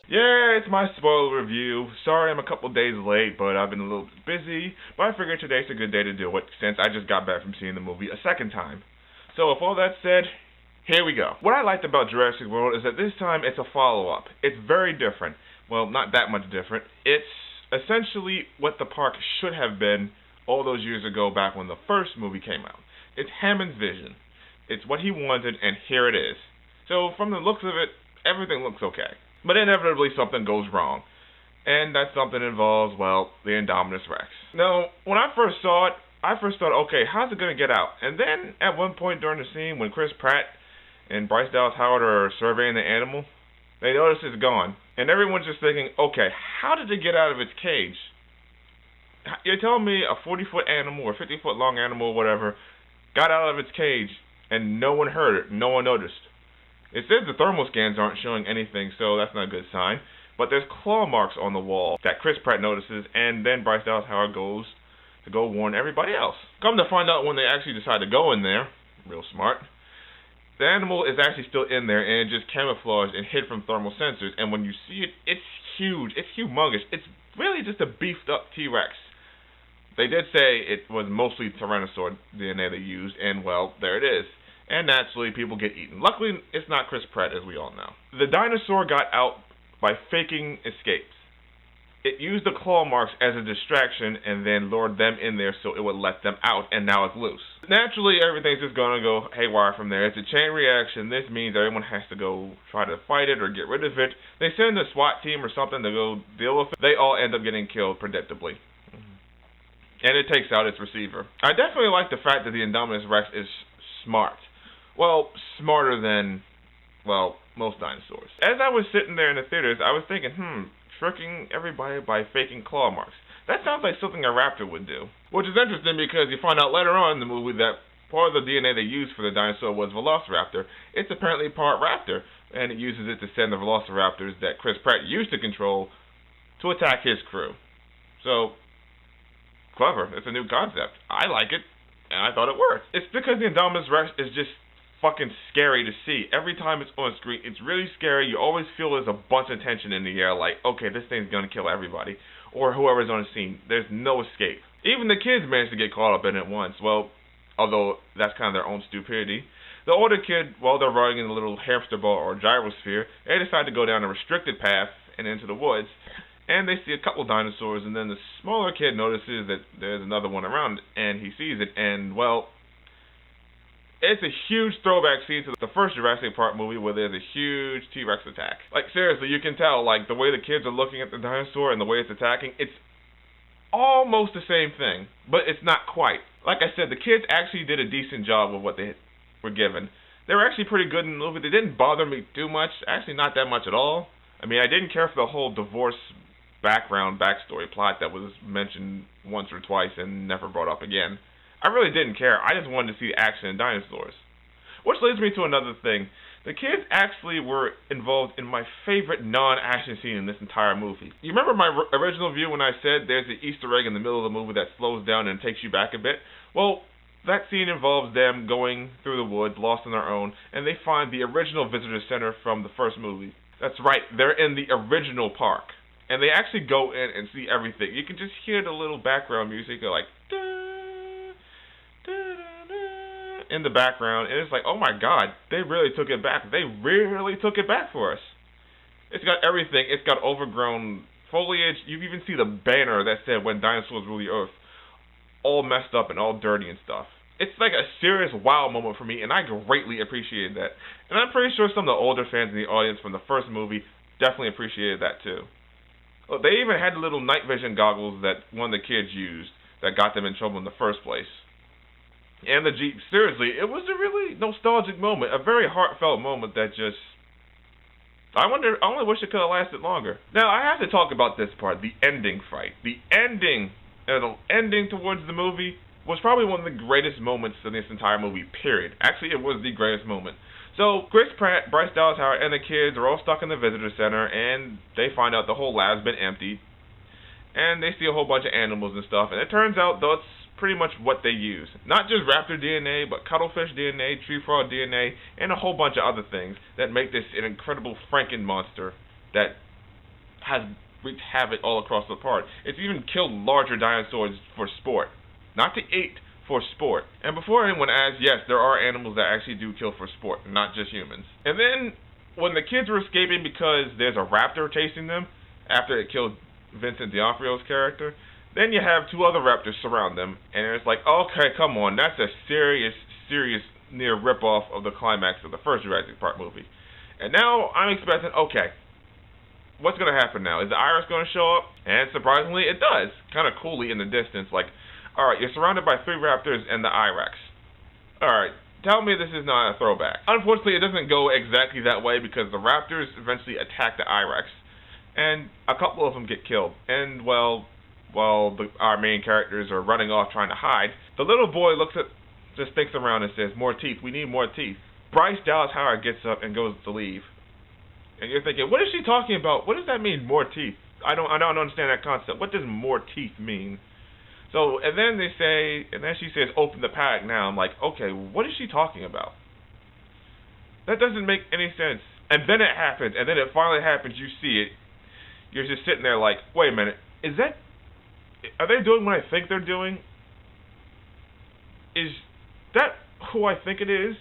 Yeah, it's my spoiler review. Sorry I'm a couple days late, but I've been a little busy. But I figured today's a good day to do it, since I just got back from seeing the movie a second time. So with all that said, here we go. What I liked about Jurassic World is that this time it's a follow-up. It's very different. Well, not that much different. It's essentially what the park should have been all those years ago back when the first movie came out. It's Hammond's vision. It's what he wanted, and here it is. So from the looks of it, everything looks okay. But inevitably something goes wrong. And that something involves, well, the Indominus Rex. Now, when I first saw it, I first thought, okay, how's it going to get out? And then, at one point during the scene, when Chris Pratt and Bryce Dallas Howard are surveying the animal, they notice it's gone. And everyone's just thinking, okay, how did it get out of its cage? You're telling me a 40-foot animal or 50-foot long animal or whatever got out of its cage and no one heard it, no one noticed. It says the thermal scans aren't showing anything, so that's not a good sign. But there's claw marks on the wall that Chris Pratt notices, and then Bryce Dallas Howard goes to go warn everybody else. Come to find out when they actually decide to go in there, real smart, the animal is actually still in there, and it just camouflaged and hid from thermal sensors. And when you see it, it's huge. It's humongous. It's really just a beefed-up T-Rex. They did say it was mostly Tyrannosaur DNA they used, and, well, there it is. And naturally, people get eaten. Luckily, it's not Chris Pratt, as we all know. The dinosaur got out by faking escapes. It used the claw marks as a distraction and then lured them in there so it would let them out, and now it's loose. Naturally, everything's just going to go haywire from there. It's a chain reaction. This means everyone has to go try to fight it or get rid of it. They send a SWAT team or something to go deal with it. They all end up getting killed, predictably. And it takes out its receiver. I definitely like the fact that the Indominus Rex is smart. Well, smarter than, well, most dinosaurs. As I was sitting there in the theaters, I was thinking, tricking everybody by faking claw marks. That sounds like something a raptor would do. Which is interesting because you find out later on in the movie that part of the DNA they used for the dinosaur was Velociraptor. It's apparently part raptor, and it uses it to send the Velociraptors that Chris Pratt used to control to attack his crew. So, clever. It's a new concept. I like it, and I thought it worked. It's because the Indominus Rex is just fucking scary to see. Every time it's on screen, it's really scary. You always feel there's a bunch of tension in the air, like, okay, this thing's gonna kill everybody, or whoever's on the scene. There's no escape. Even the kids manage to get caught up in it once. Well, although that's kind of their own stupidity. The older kid, while they're riding in a little hamster ball or gyrosphere, they decide to go down a restricted path and into the woods, and they see a couple dinosaurs, and then the smaller kid notices that there's another one around, and he sees it, and, well, it's a huge throwback scene to the first Jurassic Park movie where there's a huge T-Rex attack. Like, seriously, you can tell, like, the way the kids are looking at the dinosaur and the way it's attacking, it's almost the same thing, but it's not quite. Like I said, the kids actually did a decent job with what they were given. They were actually pretty good in the movie. They didn't bother me too much, actually not that much at all. I mean, I didn't care for the whole divorce backstory plot that was mentioned once or twice and never brought up again. I really didn't care. I just wanted to see action and dinosaurs. Which leads me to another thing. The kids actually were involved in my favorite non-action scene in this entire movie. You remember my original view when I said there's an Easter egg in the middle of the movie that slows down and takes you back a bit? Well, that scene involves them going through the woods, lost on their own, and they find the original visitor center from the first movie. That's right, they're in the original park. And they actually go in and see everything. You can just hear the little background music, like, in the background, and it's like, oh my god, they really took it back. They really took it back for us. It's got everything. It's got overgrown foliage. You even see the banner that said when dinosaurs rule the earth, all messed up and all dirty and stuff. It's like a serious wow moment for me, and I greatly appreciated that. And I'm pretty sure some of the older fans in the audience from the first movie definitely appreciated that too. Look, they even had the little night vision goggles that one of the kids used that got them in trouble in the first place. And the Jeep, seriously, it was a really nostalgic moment, a very heartfelt moment that just, I only wish it could have lasted longer. Now, I have to talk about this part, the ending fight. The ending towards the movie was probably one of the greatest moments in this entire movie, period. Actually, it was the greatest moment. So, Chris Pratt, Bryce Dallas Howard, and the kids are all stuck in the visitor center, and they find out the whole lab's been emptied. And they see a whole bunch of animals and stuff, and it turns out, though, it's pretty much what they use. Not just raptor DNA, but cuttlefish DNA, tree frog DNA, and a whole bunch of other things that make this an incredible Franken monster that has wreaked havoc all across the park. It's even killed larger dinosaurs for sport. Not to eat, for sport. And before anyone asks, yes, there are animals that actually do kill for sport, not just humans. And then, when the kids were escaping because there's a raptor chasing them, after it killed Vincent D'Onofrio's character, then you have two other raptors surround them, and it's like, okay, come on, that's a serious near rip-off of the climax of the first Jurassic Park movie. And now I'm expecting, okay, what's going to happen now? Is the Iris going to show up? And surprisingly, it does. Kind of coolly in the distance, like, alright, you're surrounded by 3 raptors and the I-Rex. Alright, tell me this is not a throwback. Unfortunately, it doesn't go exactly that way because the raptors eventually attack the I-Rex. And a couple of them get killed. And, well, while our main characters are running off trying to hide, the little boy just thinks around and says, more teeth, we need more teeth. Bryce Dallas Howard gets up and goes to leave. And you're thinking, what is she talking about? What does that mean, more teeth? I don't understand that concept. What does more teeth mean? So, and then she says, open the paddock now. I'm like, okay, what is she talking about? That doesn't make any sense. And then it happens, and then it finally happens, you see it. You're just sitting there like, wait a minute, are they doing what I think they're doing? Is that who I think it is?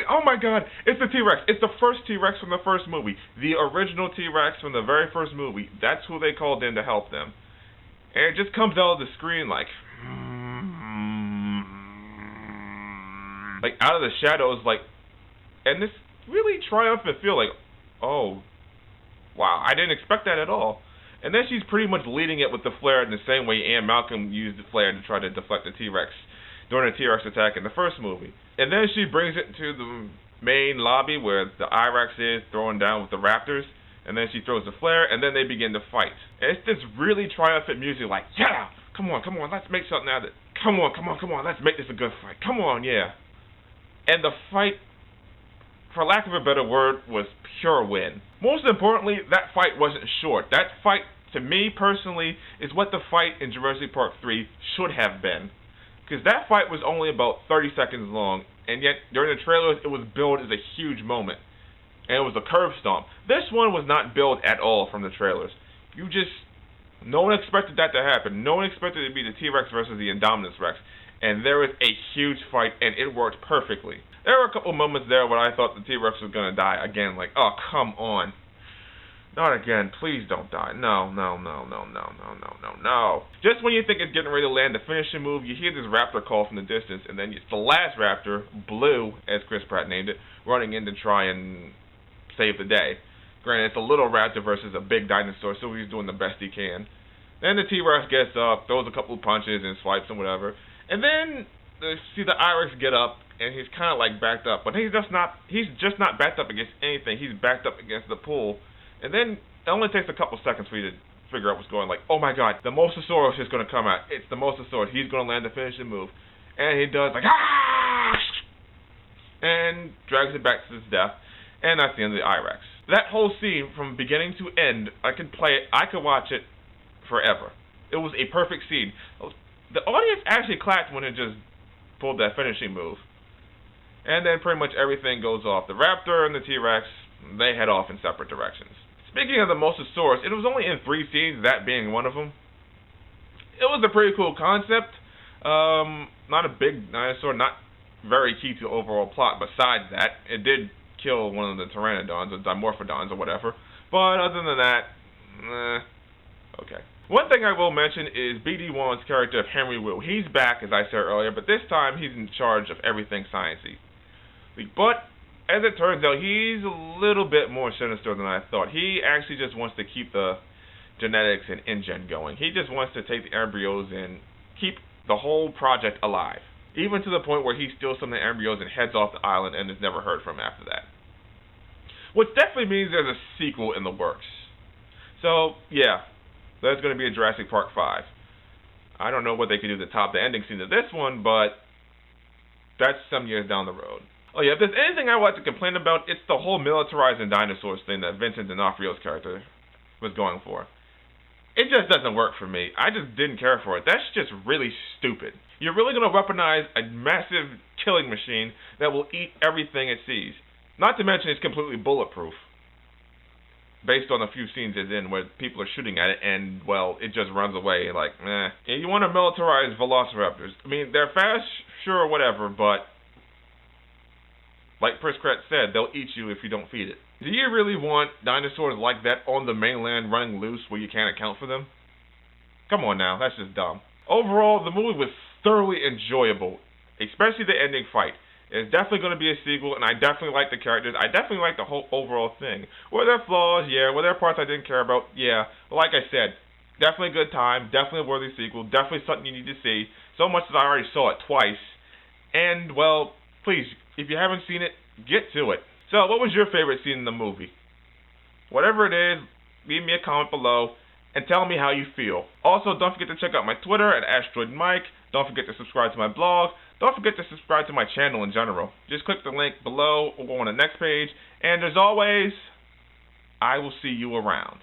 Oh my god, it's the T-Rex. It's the first T-Rex from the first movie. The original T-Rex from the very first movie. That's who they called in to help them. And it just comes out of the screen like out of the shadows, like, and this really triumphant feel like, oh, wow, I didn't expect that at all. And then she's pretty much leading it with the flare in the same way Ann Malcolm used the flare to try to deflect the T-Rex during the T-Rex attack in the first movie. And then she brings it to the main lobby where the I-Rex is throwing down with the raptors. And then she throws the flare, and then they begin to fight. And it's this really triumphant music like, yeah, come on, let's make something out of it. Come on, let's make this a good fight. Come on, yeah. And the fight, for lack of a better word, was pure win. Most importantly, that fight wasn't short. That fight, to me personally, is what the fight in Jurassic Park 3 should have been. Because that fight was only about 30 seconds long, and yet during the trailers it was billed as a huge moment. And it was a curb stomp. This one was not billed at all from the trailers. No one expected that to happen. No one expected it to be the T-Rex versus the Indominus Rex. And there was a huge fight, and it worked perfectly. There were a couple moments there where I thought the T-Rex was going to die again. Like, oh, come on. Not again. Please don't die. No. Just when you think it's getting ready to land the finishing move, you hear this raptor call from the distance, and then it's the last raptor, Blue, as Chris Pratt named it, running in to try and save the day. Granted, it's a little raptor versus a big dinosaur, so he's doing the best he can. Then the T-Rex gets up, throws a couple of punches and swipes and whatever. And then you see the I-Rex get up, and he's kind of like backed up. But he's just not backed up against anything. He's backed up against the pool. And then it only takes a couple seconds for you to figure out what's going on. Like, oh my god, the Mosasaurus is going to come out. It's the Mosasaurus. He's going to land the finishing move. And he does like, ah! And drags it back to his death. And that's the end of the I-Rex. That whole scene, from beginning to end, I could play it, I could watch it forever. It was a perfect scene. The audience actually clapped when it just pulled that finishing move. And then pretty much everything goes off. The Raptor and the T-Rex, they head off in separate directions. Speaking of the Mosasaurus, it was only in 3 scenes, that being one of them. It was a pretty cool concept. Not a big dinosaur, not very key to the overall plot. Besides that, it did kill one of the pteranodons or dimorphodons or whatever. But other than that, okay. One thing I will mention is B.D. Wong's character of Henry Wu. He's back, as I said earlier, but this time he's in charge of everything sciencey. But as it turns out, he's a little bit more sinister than I thought. He actually just wants to keep the genetics and InGen going. He just wants to take the embryos and keep the whole project alive. Even to the point where he steals some of the embryos and heads off the island and is never heard from after that. Which definitely means there's a sequel in the works. So, yeah, there's going to be a Jurassic Park 5. I don't know what they can do to top the ending scene of this one, but that's some years down the road. Oh yeah, if there's anything I want to complain about, it's the whole militarizing dinosaurs thing that Vincent D'Onofrio's character was going for. It just doesn't work for me. I just didn't care for it. That's just really stupid. You're really going to weaponize a massive killing machine that will eat everything it sees. Not to mention it's completely bulletproof. based on a few scenes it's in where people are shooting at it and, well, it just runs away like, meh. And you want to militarize velociraptors. I mean, they're fast, sure, whatever, but like Chris Pratt said, they'll eat you if you don't feed it. Do you really want dinosaurs like that on the mainland running loose where you can't account for them? Come on now, that's just dumb. Overall, the movie was thoroughly enjoyable, especially the ending fight. It's definitely going to be a sequel, and I definitely like the characters. I definitely like the whole overall thing. Were there flaws? Yeah. Were there parts I didn't care about? Yeah. But like I said, definitely a good time, definitely a worthy sequel, definitely something you need to see. So much that I already saw it twice. And, well, please, if you haven't seen it, get to it. So, what was your favorite scene in the movie? Whatever it is, leave me a comment below and tell me how you feel. Also, don't forget to check out my Twitter at AsteroidMike. Don't forget to subscribe to my blog. Don't forget to subscribe to my channel in general. Just click the link below or go on the next page. And as always, I will see you around.